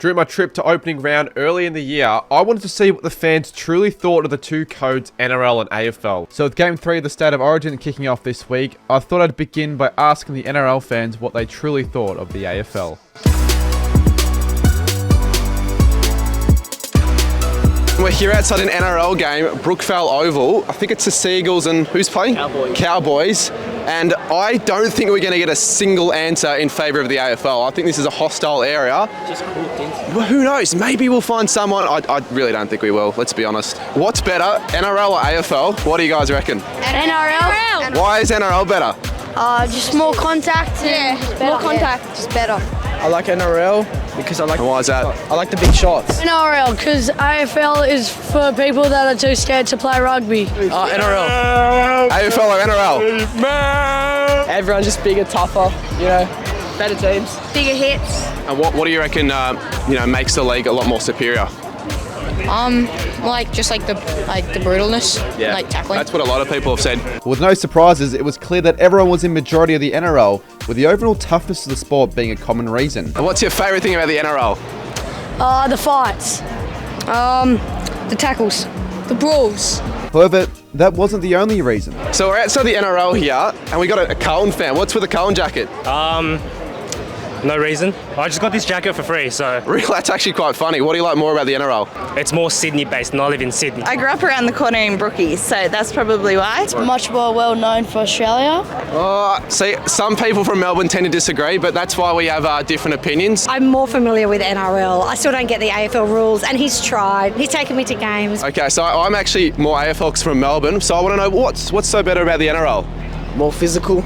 During my trip to opening round early in the year, I wanted to see what the fans truly thought of the two codes NRL and AFL. So with Game 3 of the State of Origin kicking off this week, I thought I'd begin by asking the NRL fans what they truly thought of the AFL. We're here outside an NRL game, Brookvale Oval. I think it's the Seagulls and who's playing? Cowboys. And I don't think we're going to get a single answer in favour of the AFL. I think this is a hostile area. Just cool things. Well, who knows? Maybe we'll find someone. I really don't think we will, let's be honest. What's better, NRL or AFL? What do you guys reckon? NRL. Why is NRL better? Just more contact. Yeah, more contact. Just better. I like NRL because I like. And why is that? I like the big shots. NRL, because AFL is for people that are too scared to play rugby. NRL. AFL or NRL? Everyone's just bigger, tougher, better teams. Bigger hits. And what do you reckon, makes the league a lot more superior? The brutalness, like tackling. That's what a lot of people have said. With no surprises, it was clear that everyone was in majority of the NRL, with the overall toughness of the sport being a common reason. And what's your favourite thing about the NRL? The fights, the tackles, the brawls. However, that wasn't the only reason. So we're outside the NRL here, and we got a Carlton fan. What's with the Carlton jacket? No reason. I just got this jacket for free, so... Really, that's actually quite funny. What do you like more about the NRL? It's more Sydney-based, and I live in Sydney. I grew up around the corner in Brookie, so that's probably why. It's much more well known for Australia. See, some people from Melbourne tend to disagree, but that's why we have different opinions. I'm more familiar with NRL. I still don't get the AFL rules, and he's tried. He's taken me to games. Okay, so I'm actually more AFL 'cause from Melbourne, so I want to know what's so better about the NRL? More physical.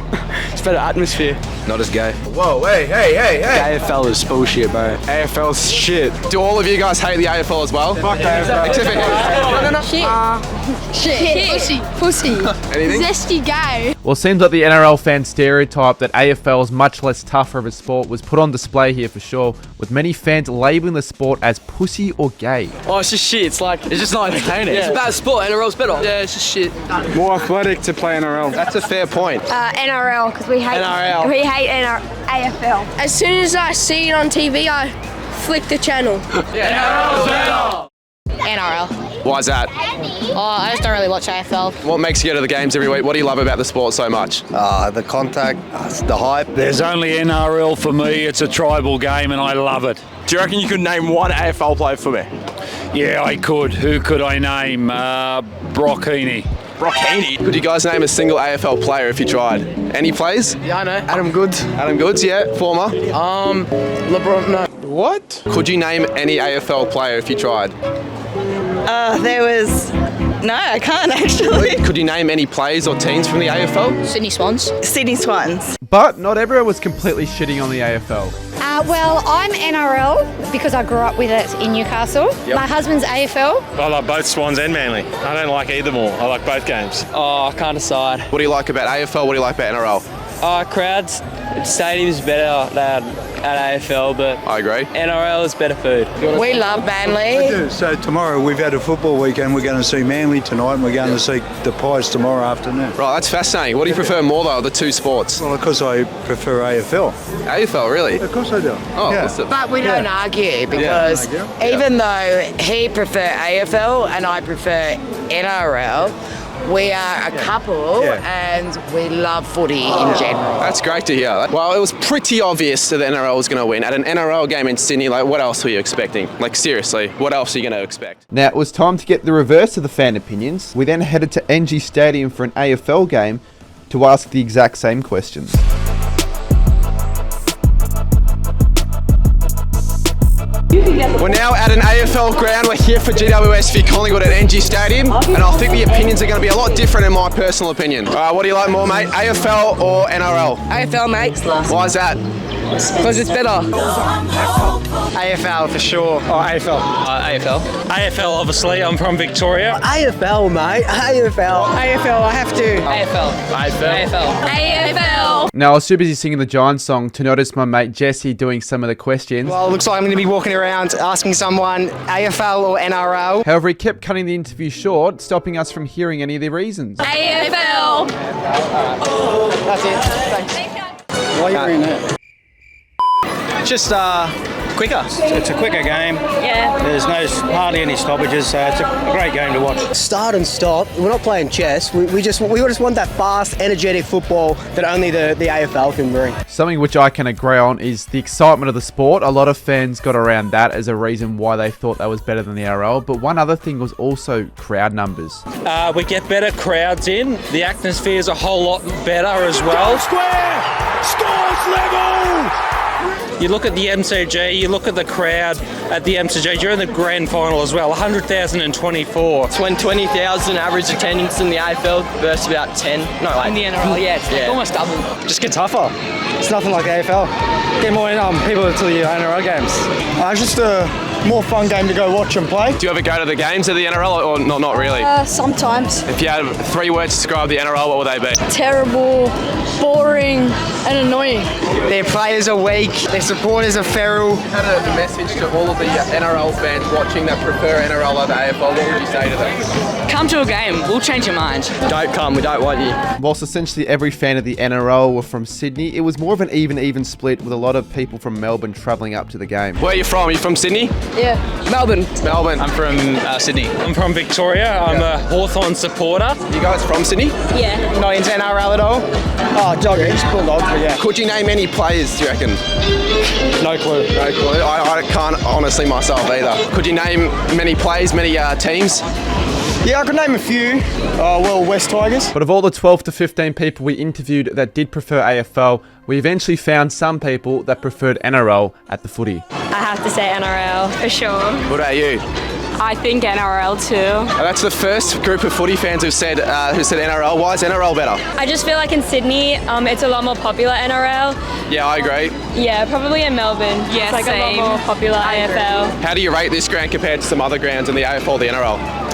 It's better atmosphere. Not as gay. Whoa, hey. AFL is bullshit, bro. AFL's shit. Do all of you guys hate the AFL as well? Fuck AFL. Except for Shit. Pussy. anything? Zesty gay. Well, it seems like the NRL fan stereotype that AFL is much less tougher of a sport was put on display here for sure, with many fans labelling the sport as pussy or gay. Oh, it's just shit. It's just not entertaining. It's a bad sport. NRL's better. Yeah, it's just shit. More athletic to play NRL. That's a fair point. NRL, because we hate NRL. We hate AFL. As soon as I see it on TV, I flick the channel. NRL. Why's that? I just don't really watch AFL. What makes you go to the games every week? What do you love about the sport so much? The contact, the hype. There's only NRL for me. It's a tribal game and I love it. Do you reckon you could name one AFL player for me? Yeah, I could. Who could I name? Brock Heaney. Brockini. Could you guys name a single AFL player if you tried? Any players? Yeah, I know. Adam Goods. Adam Goods, yeah, former. LeBron, no. What? Could you name any AFL player if you tried? No, I can't actually. Could you name any players or teams from the AFL? Sydney Swans. Sydney Swans. But not everyone was completely shitting on the AFL. Well, I'm NRL because I grew up with it in Newcastle. Yep. My husband's AFL. I like both Swans and Manly. I don't like either more. I like both games. Oh, I can't decide. What do you like about AFL? What do you like about NRL? Crowds, stadium's better than at AFL, but I agree. NRL is better food. We love Manly. So tomorrow we've had a football weekend. We're going to see Manly tonight and we're going to see the Pies tomorrow afternoon. Right, that's fascinating. What do you prefer more though, the two sports? Well, of course I prefer AFL. AFL, really? Of course I do. Oh, yeah. what's the... But we don't argue because even though he prefer AFL and I prefer NRL, we are a couple and we love footy in general. That's great to hear. Well, it was pretty obvious that the NRL was going to win. At an NRL game in Sydney, what else were you expecting? Seriously, what else are you going to expect? Now, it was time to get the reverse of the fan opinions. We then headed to NG Stadium for an AFL game to ask the exact same questions. We're now at an AFL ground. We're here for GWS v Collingwood at NG Stadium, and I think the opinions are going to be a lot different in my personal opinion. What do you like more, mate? AFL or NRL? AFL, mate. Why is that? because it's better. AFL for sure. Oh, AFL. AFL. AFL, obviously. I'm from Victoria. AFL, mate. AFL. AFL, I have to. AFL. AFL. AFL. Now, I was too busy singing the Giants song to notice my mate Jesse doing some of the questions. Well, it looks like I'm going to be walking around asking someone AFL or NRL. However, he kept cutting the interview short, stopping us from hearing any of the reasons. AFL. That's it. Thanks. Why are you wearing that? Just quicker. It's a quicker game. Yeah. There's hardly any stoppages, so it's a great game to watch. Start and stop. We're not playing chess. We just want that fast, energetic football that only the AFL can bring. Something which I can agree on is the excitement of the sport. A lot of fans got around that as a reason why they thought that was better than the NRL. But one other thing was also crowd numbers. We get better crowds in. The atmosphere is a whole lot better as well. Square! Scores level! You look at the MCG, you look at the crowd at the MCG during the grand final as well, 100,024. 20,000 average attendance in the AFL versus about 10. No, like, in the NRL, yeah, it's almost double. Just get tougher. It's nothing like AFL. Get more people to the NRL games. It's just a more fun game to go watch and play. Do you ever go to the games of the NRL or not really? Sometimes. If you had 3 words to describe the NRL, what would they be? Terrible, boring, and annoying. Their players are weak. Their supporters are feral. Had a message to all of the NRL fans watching that prefer NRL over AFL. What would you say to them? Come to a game, we'll change your mind. Don't come, we don't want you. Whilst essentially every fan of the NRL were from Sydney, it was more of an even split with a lot of people from Melbourne travelling up to the game. Where are you from? Are you from Sydney? Yeah. Melbourne. I'm from Sydney. I'm from Victoria. I'm a Hawthorn supporter. You guys from Sydney? Yeah. Not into NRL at all. Oh, Joggers, Bulldogs, but yeah. Could you name any players, do you reckon? No clue. No clue. I can't honestly myself either. Could you name many players, many teams? Yeah, I could name a few. West Tigers. But of all the 12 to 15 people we interviewed that did prefer AFL, we eventually found some people that preferred NRL at the footy. I have to say NRL for sure. What about you? I think NRL too. That's the first group of footy fans who said NRL. Why is NRL better? I just feel like in Sydney, it's a lot more popular NRL. Yeah, I agree. Yeah, probably in Melbourne. Yeah, it's like same. a lot more popular AFL. How do you rate this ground compared to some other grounds in the AFL, the NRL?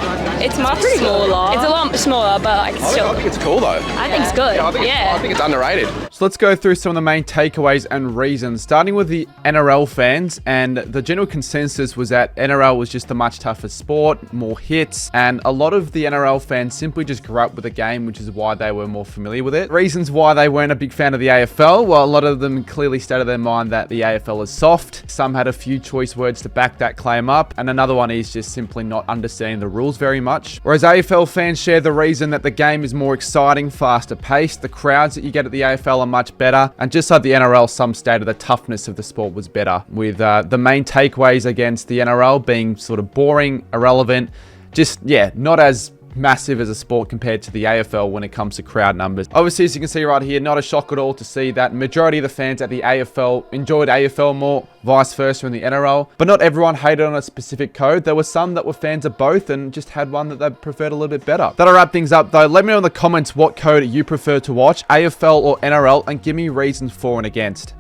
It's much smaller. It's a lot smaller, but like still. I think it's cool though. I think it's good. I think it's underrated. So let's go through some of the main takeaways and reasons, starting with the NRL fans. And the general consensus was that NRL was just a much tougher sport, more hits, and a lot of the NRL fans simply just grew up with the game, which is why they were more familiar with it. Reasons why they weren't a big fan of the AFL, well, a lot of them clearly stated their mind that the AFL is soft. Some had a few choice words to back that claim up, and another one is just simply not understanding the rules very much. Whereas AFL fans share the reason that the game is more exciting, faster paced, the crowds that you get at the AFL are much better, and just like the NRL, some stated the toughness of the sport was better, with the main takeaways against the NRL being sort of boring, irrelevant, just, yeah, not as massive as a sport compared to the AFL when it comes to crowd numbers. Obviously, as you can see right here, not a shock at all to see that majority of the fans at the AFL enjoyed AFL more, vice versa in the NRL. But not everyone hated on a specific code. There were some that were fans of both and just had one that they preferred a little bit better. That'll wrap things up though. Let me know in the comments what code you prefer to watch, AFL or NRL, and give me reasons for and against.